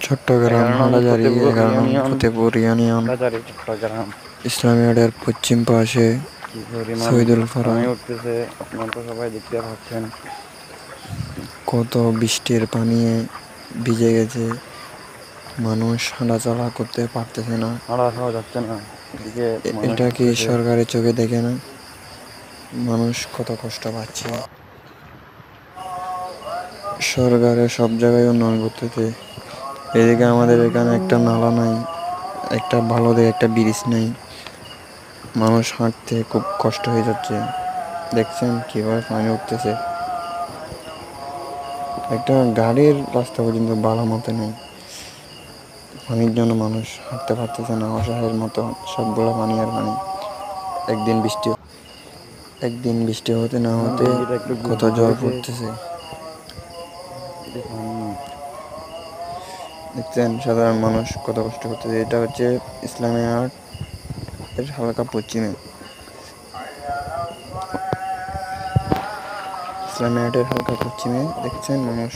চট্টগ্রাম 11 নং হালাজারি ফতেপুর 11 নং union, Fatehpur union হালাজারি, Chittagong. ইসলামী রোডের পশ্চিম পাশে কি পরিমাণ শহীদুল পাড়া। পানি উঠতেছে আপনারা তো সবাই দেখতে পাচ্ছেন। কত বৃষ্টির পানিয়ে ভিজে গেছে, মানুষ হাঁটাচলা করতে পারতেছে না। হাঁটা খাওয়া যাচ্ছে না, এদিকে মানুষ এটা কি আসতেছে। সরকারের চোখে দেখে না মানুষ কত কষ্ট পাচ্ছে? সরকারের সব জায়গায় উন্নয়ন করতেছে, এদিকে আমাদের এখানে একটা নালা নাই, একটা ভালো দেখে একটা ব্রিজ নেই, মানুষ হাঁটতে খুব কষ্ট হয়ে যাচ্ছে। দেখছেন কিভাবে পানি উঠতেছে, একটা গাড়ির রাস্তা পর্যন্ত ভালো মতো নেই। পানির জন্য মানুষ হাঁটতে পারতেছে না, অসহায়ের মতো সবগুলো পানি আর পানি। একদিন বৃষ্টি হতে না হতে গেঞ্জিটা একটু কত ভিজে ঝড় গেছে, পড়তেছে। এটি পানি। দেখছেন সাধারণ মানুষ কত কষ্ট করতেছে। এটা হচ্ছে ইসলামী আর্ট এর হালকা পশ্চিমে, ইসলামী আর্টের হালকা পশ্চিমে দেখছেন মানুষ।